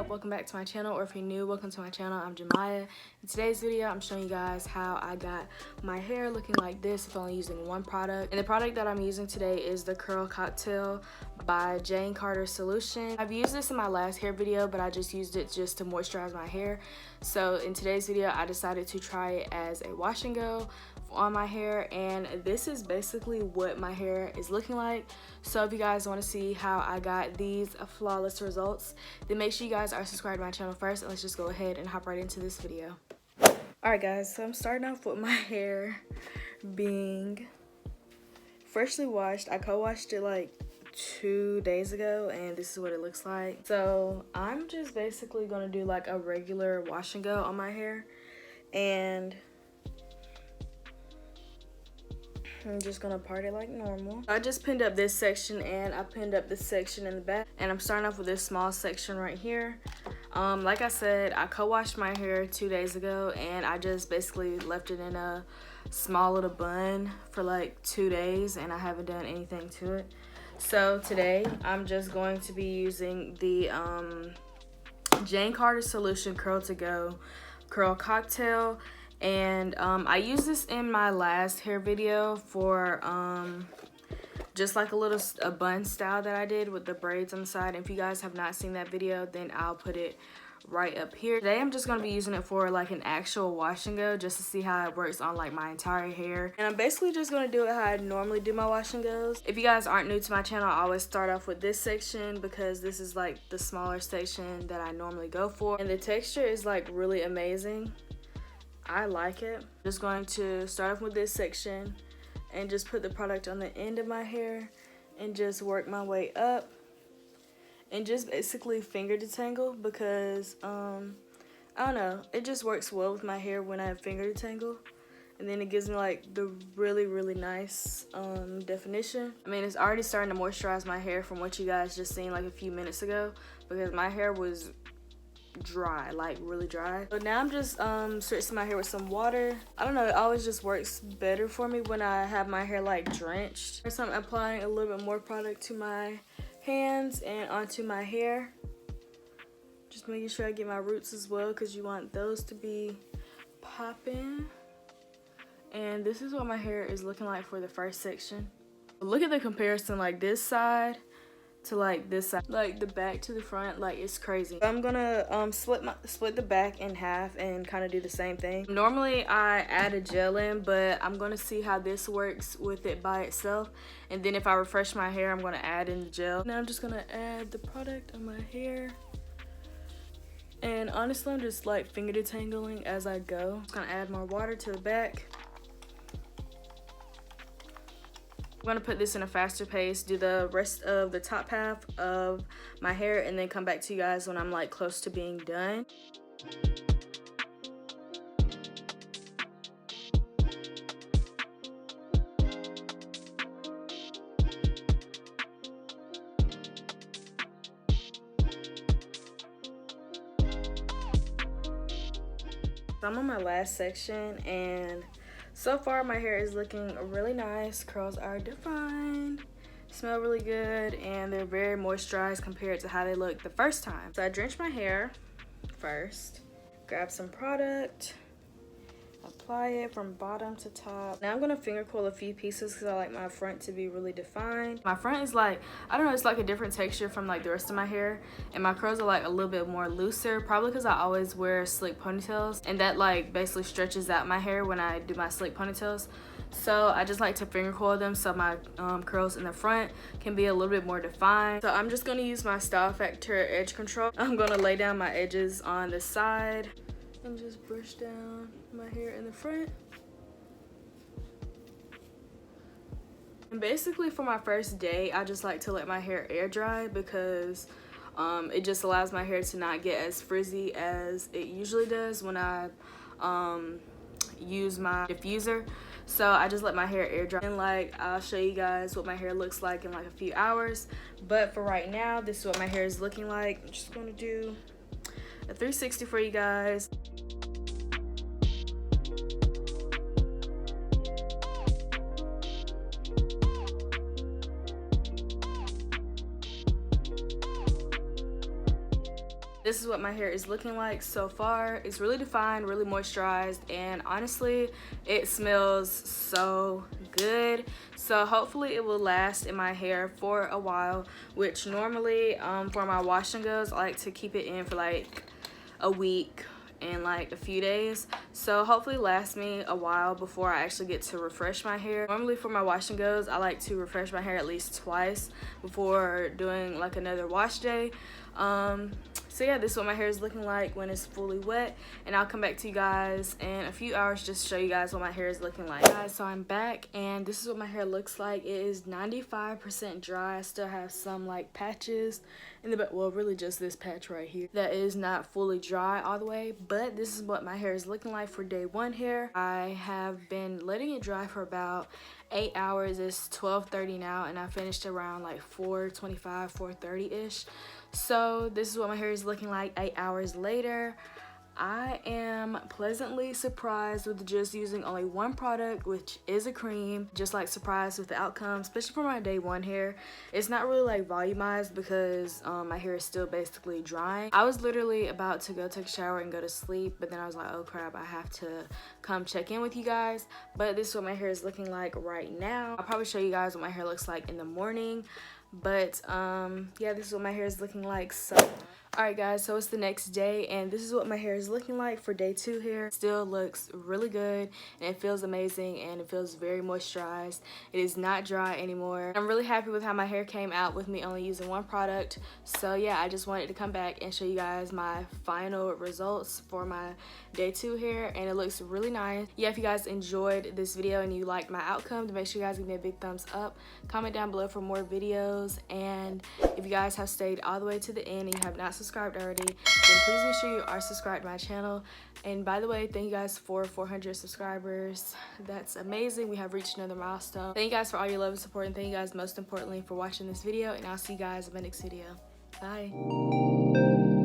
Welcome back to my channel, or if you're new, welcome to my channel. I'm JaMya. In today's video, I'm showing you guys how I got my hair looking like this if only using one product. And the product that I'm using today is the Curl Cocktail by Jane Carter Solution. I've used this in my last hair video, but I just used it just to moisturize my hair. So in today's video, I decided to try it as a wash and go on my hair, and this is basically what my hair is looking like. So if you guys want to see how I got these flawless results, then make sure you guys are subscribed to my channel first, and let's just go ahead and hop right into this video. Alright guys, so I'm starting off with my hair being freshly washed. I co-washed it like 2 days ago, and this is what it looks like. So I'm just basically gonna do like a regular wash and go on my hair, and I'm just gonna part it like normal. I just pinned up this section, and I pinned up this section in the back, and I'm starting off with this small section right here. Like I said, I co-washed my hair 2 days ago, and I just basically left it in a small little bun for like 2 days, and I haven't done anything to it. So today I'm just going to be using the Jane Carter Solution Curl to Go Curl Cocktail. And I used this in my last hair video for just like a bun style that I did with the braids on the side. And if you guys have not seen that video, then I'll put it right up here. Today I'm just going to be using it for like an actual wash and go, just to see how it works on like my entire hair. And I'm basically just going to do it how I normally do my wash and goes. If you guys aren't new to my channel, I always start off with this section because this is like the smaller section that I normally go for, and the texture is like really amazing. I like it. Just going to start off with this section and just put the product on the end of my hair and just work my way up and just basically finger detangle, because I don't know, it just works well with my hair when I have finger detangle, and then it gives me like the really nice definition. I mean, it's already starting to moisturize my hair from what you guys just seen like a few minutes ago, because my hair was dry, like really dry. But now I'm just switching my hair with some water. I don't know, it always just works better for me when I have my hair like drenched. So I'm applying a little bit more product to my hands and onto my hair, just making sure I get my roots as well, because you want those to be popping. And this is what my hair is looking like for the first section. Look at the comparison, like this side to like this side, like the back to the front, like it's crazy. I'm gonna split the back in half and kind of do the same thing. Normally I add a gel in, but I'm gonna see how this works with it by itself, and then if I refresh my hair, I'm gonna add in the gel. Now I'm just gonna add the product on my hair, and honestly I'm just like finger detangling as I go. I'm just gonna add more water to the back. I'm gonna put this in a faster pace, do the rest of the top half of my hair, and then come back to you guys when I'm like close to being done. So I'm on my last section, and so far my hair is looking really nice. Curls are defined, smell really good, and they're very moisturized compared to how they looked the first time. So I drenched my hair first, grab some product, apply it from bottom to top. Now I'm gonna finger coil a few pieces because I like my front to be really defined. My front is like, I don't know, it's like a different texture from like the rest of my hair, and my curls are like a little bit more looser, probably because I always wear slick ponytails, and that like basically stretches out my hair when I do my slick ponytails. So I just like to finger coil them so my curls in the front can be a little bit more defined. So I'm just gonna use my Style Factor edge control. I'm gonna lay down my edges on the side and just brush down my hair in the front. And basically for my first day, I just like to let my hair air dry, because it just allows my hair to not get as frizzy as it usually does when I use my diffuser. So I just let my hair air dry, and like I'll show you guys what my hair looks like in like a few hours. But for right now, this is what my hair is looking like. I'm just gonna do a 360 for you guys. This is what my hair is looking like so far. It's really defined, really moisturized, and honestly it smells so good. So hopefully it will last in my hair for a while, which normally for my wash and goes I like to keep it in for like a week and like a few days, so hopefully last me a while before I actually get to refresh my hair. Normally for my wash and goes I like to refresh my hair at least twice before doing like another wash day. So yeah, this is what my hair is looking like when it's fully wet, and I'll come back to you guys in a few hours just to show you guys what my hair is looking like. Guys, so I'm back and this is what my hair looks like. It is 95% dry. I still have some like patches in the back, well really just this patch right here that is not fully dry all the way, but this is what my hair is looking like for day 1 hair. I have been letting it dry for about 8 hours. It's 12:30 now and I finished around like 4:25, 4:30-ish. So this is what my hair is looking like 8 hours later. I am pleasantly surprised with just using only one product, which is a cream. Just like surprised with the outcome, especially for my day 1 hair. It's not really like volumized because my hair is still basically drying. I was literally about to go take a shower and go to sleep, but then I was like, oh crap, I have to come check in with you guys. But this is what my hair is looking like right now. I'll probably show you guys what my hair looks like in the morning, but yeah, this is what my hair is looking like. So alright guys, so it's the next day and this is what my hair is looking like for day 2 hair. Still looks really good and it feels amazing and it feels very moisturized. It is not dry anymore. I'm really happy with how my hair came out with me only using one product. So yeah, I just wanted to come back and show you guys my final results for my day 2 hair, and it looks really nice. Yeah, if you guys enjoyed this video and you liked my outcome, then make sure you guys give me a big thumbs up. Comment down below for more videos, and if you guys have stayed all the way to the end and you have not subscribed already, then please make sure you are subscribed to my channel. And by the way, thank you guys for 400 subscribers. That's amazing. We have reached another milestone. Thank you guys for all your love and support, and thank you guys most importantly for watching this video, and I'll see you guys in my next video. Bye.